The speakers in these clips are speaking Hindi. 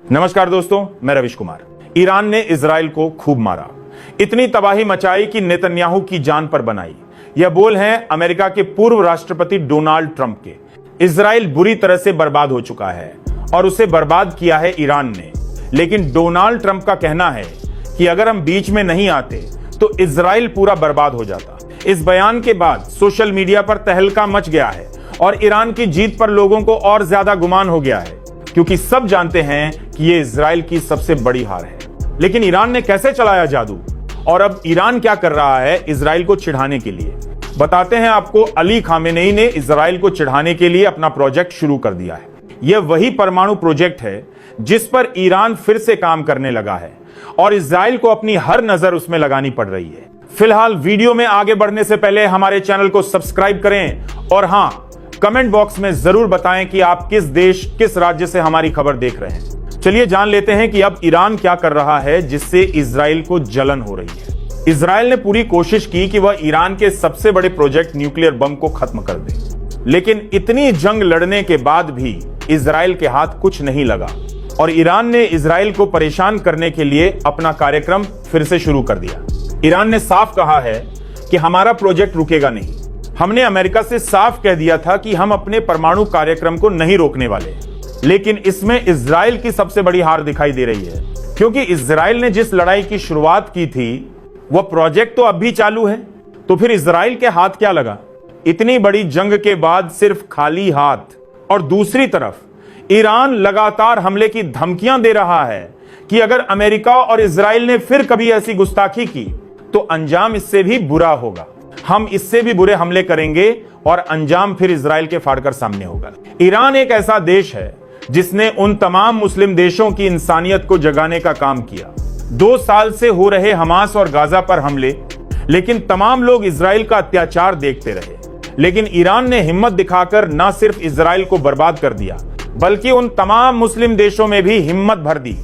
नमस्कार दोस्तों, मैं रविश कुमार। ईरान ने इजराइल को खूब मारा, इतनी तबाही मचाई कि नेतन्याहू की जान पर बनाई। यह बोल हैं अमेरिका के पूर्व राष्ट्रपति डोनाल्ड ट्रंप के। इजराइल बुरी तरह से बर्बाद हो चुका है और उसे बर्बाद किया है ईरान ने। लेकिन डोनाल्ड ट्रंप का कहना है कि अगर हम बीच में नहीं आते तो इजराइल पूरा बर्बाद हो जाता। इस बयान के बाद सोशल मीडिया पर तहलका मच गया है और ईरान की जीत पर लोगों को और ज्यादा गुमान हो गया है, क्योंकि सब जानते हैं कि ये इजराइल की सबसे बड़ी हार है। लेकिन ईरान ने कैसे चलाया जादू और अब ईरान क्या कर रहा है इजराइल को चिढ़ाने के लिए, बताते हैं आपको। अली खामेनेई ने इजराइल को चिढ़ाने के लिए अपना प्रोजेक्ट शुरू कर दिया है। यह वही परमाणु प्रोजेक्ट है जिस पर ईरान फिर से काम करने लगा है और इजराइल को अपनी हर नजर उसमें लगानी पड़ रही है। फिलहाल वीडियो में आगे बढ़ने से पहले हमारे चैनल को सब्सक्राइब करें और हां, कमेंट बॉक्स में जरूर बताएं कि आप किस देश, किस राज्य से हमारी खबर देख रहे हैं। चलिए जान लेते हैं कि अब ईरान क्या कर रहा है जिससे इजराइल को जलन हो रही है। इजराइल ने पूरी कोशिश की कि वह ईरान के सबसे बड़े प्रोजेक्ट न्यूक्लियर बम को खत्म कर दे, लेकिन इतनी जंग लड़ने के बाद भी इजराइल के हाथ कुछ नहीं लगा और ईरान ने इजराइल को परेशान करने के लिए अपना कार्यक्रम फिर से शुरू कर दिया। ईरान ने साफ कहा है कि हमारा प्रोजेक्ट रुकेगा नहीं। हमने अमेरिका से साफ कह दिया था कि हम अपने परमाणु कार्यक्रम को नहीं रोकने वाले। लेकिन इसमें इजराइल की सबसे बड़ी हार दिखाई दे रही है, क्योंकि इजराइल ने जिस लड़ाई की शुरुआत की थी वह प्रोजेक्ट तो अब भी चालू है। तो फिर इजराइल के हाथ क्या लगा? इतनी बड़ी जंग के बाद सिर्फ खाली हाथ। और दूसरी तरफ ईरान लगातार हमले की धमकियां दे रहा है कि अगर अमेरिका और इजराइल ने फिर कभी ऐसी गुस्ताखी की तो अंजाम इससे भी बुरा होगा। हम इससे भी बुरे हमले करेंगे और अंजाम फिर इजराइल के फाड़कर सामने होगा। ईरान एक ऐसा देश है जिसने उन तमाम मुस्लिम देशों की इंसानियत को जगाने का काम किया। 2 साल से हो रहे हमास और गाजा पर हमले, लेकिन तमाम लोग इजराइल का अत्याचार देखते रहे। लेकिन ईरान ने हिम्मत दिखाकर न सिर्फ इजराइल को बर्बाद कर दिया, बल्कि उन तमाम मुस्लिम देशों में भी हिम्मत भर दी।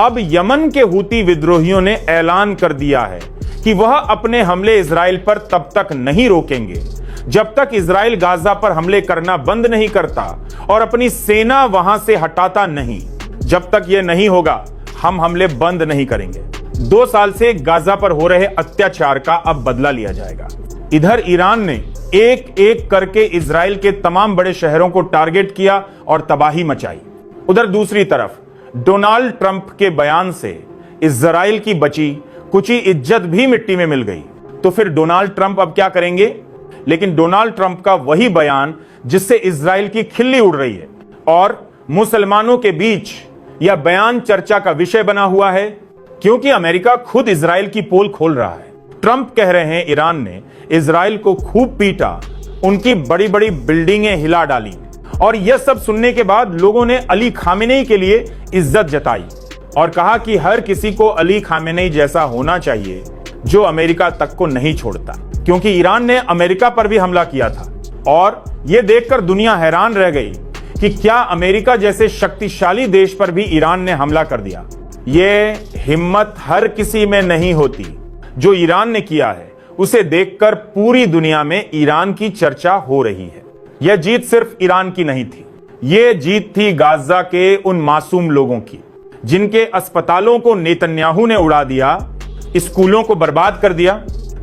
अब यमन के हूती विद्रोहियों ने ऐलान कर दिया है कि वह अपने हमले इजराइल पर तब तक नहीं रोकेंगे जब तक इजराइल गाजा पर हमले करना बंद नहीं करता और अपनी सेना वहां से हटाता नहीं। जब तक यह नहीं होगा हम हमले बंद नहीं करेंगे। 2 साल से गाजा पर हो रहे अत्याचार का अब बदला लिया जाएगा। इधर ईरान ने एक एक करके इजराइल के तमाम बड़े शहरों को टारगेट किया और तबाही मचाई। उधर दूसरी तरफ डोनाल्ड ट्रंप के बयान से इजराइल की बची कुछ इज्जत भी मिट्टी में मिल गई। तो फिर डोनाल्ड ट्रंप अब क्या करेंगे? लेकिन डोनाल्ड ट्रंप का वही बयान जिससे इजराइल की खिल्ली उड़ रही है और मुसलमानों के बीच यह बयान चर्चा का विषय बना हुआ है, क्योंकि अमेरिका खुद इजराइल की पोल खोल रहा है। ट्रंप कह रहे हैं ईरान ने इजराइल को खूब पीटा, उनकी बड़ी बड़ी बिल्डिंगें हिला डाली। और यह सब सुनने के बाद लोगों ने अली खामेनेई के लिए इज्जत जताई और कहा कि हर किसी को अली खामेनेई जैसा होना चाहिए जो अमेरिका तक को नहीं छोड़ता, क्योंकि ईरान ने अमेरिका पर भी हमला किया था। और यह देखकर दुनिया हैरान रह गई कि क्या अमेरिका जैसे शक्तिशाली देश पर भी ईरान ने हमला कर दिया। यह हिम्मत हर किसी में नहीं होती। जो ईरान ने किया है उसे देखकर पूरी दुनिया में ईरान की चर्चा हो रही है। यह जीत सिर्फ ईरान की नहीं थी, यह जीत थी गाजा के उन मासूम लोगों की जिनके अस्पतालों को नेतन्याहू ने उड़ा दिया, स्कूलों को बर्बाद कर दिया,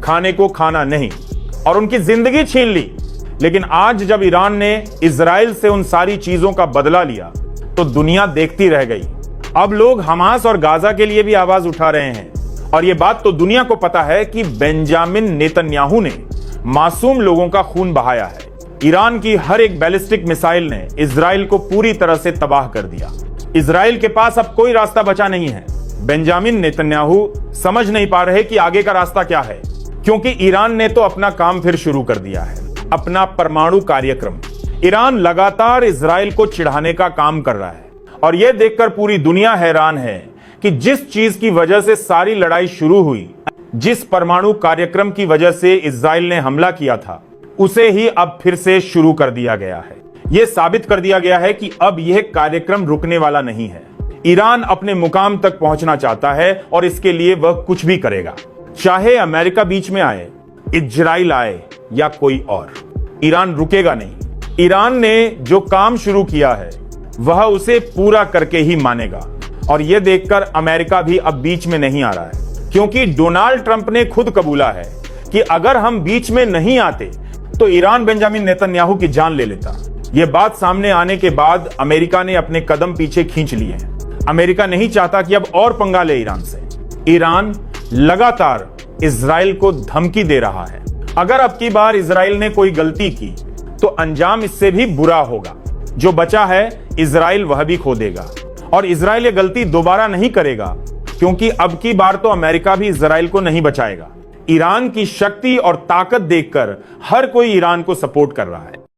खाने को खाना नहीं और उनकी जिंदगी छीन ली। लेकिन आज जब ईरान ने इजराइल से उन सारी चीजों का बदला लिया तो दुनिया देखती रह गई। अब लोग हमास और गाजा के लिए भी आवाज उठा रहे हैं और यह बात तो दुनिया को पता है कि बेंजामिन नेतन्याहू ने मासूम लोगों का खून बहाया है। ईरान की हर एक बैलिस्टिक मिसाइल ने इजराइल को पूरी तरह से तबाह कर दिया। इजराइल के पास अब कोई रास्ता बचा नहीं है। बेंजामिन नेतन्याहू समझ नहीं पा रहे कि आगे का रास्ता क्या है, क्योंकि ईरान ने तो अपना काम फिर शुरू कर दिया है, अपना परमाणु कार्यक्रम। ईरान लगातार इजराइल को चिढ़ाने का काम कर रहा है और यह देखकर पूरी दुनिया हैरान है कि जिस चीज की वजह से सारी लड़ाई शुरू हुई, जिस परमाणु कार्यक्रम की वजह से इजराइल ने हमला किया था, उसे ही अब फिर से शुरू कर दिया गया है। यह साबित कर दिया गया है कि अब यह कार्यक्रम रुकने वाला नहीं है। ईरान अपने मुकाम तक पहुंचना चाहता है और इसके लिए वह कुछ भी करेगा, चाहे अमेरिका बीच में आए, इजराइल आए या कोई और। ईरान रुकेगा नहीं। ईरान ने जो काम शुरू किया है वह उसे पूरा करके ही मानेगा और यह देखकर अमेरिका भी अब बीच में नहीं आ रहा है, क्योंकि डोनाल्ड ट्रंप ने खुद कबूला है कि अगर हम बीच में नहीं आते तो ईरान बेंजामिन नेतन्याहू की जान ले लेता। यह बात सामने आने के बाद अमेरिका ने अपने कदम पीछे खींच लिए हैं। अमेरिका नहीं चाहता कि अब और पंगा ले ईरान से। ईरान लगातार इजराइल को धमकी दे रहा है। अगर अब की बार इजराइल ने कोई गलती की तो अंजाम इससे भी बुरा होगा। जो बचा है इजराइल वह भी खो देगा, और इजराइल ये गलती दोबारा नहीं करेगा, क्योंकि अब की बार तो अमेरिका भी इजराइल को नहीं बचाएगा। ईरान की शक्ति और ताकत देखकर हर कोई ईरान को सपोर्ट कर रहा है।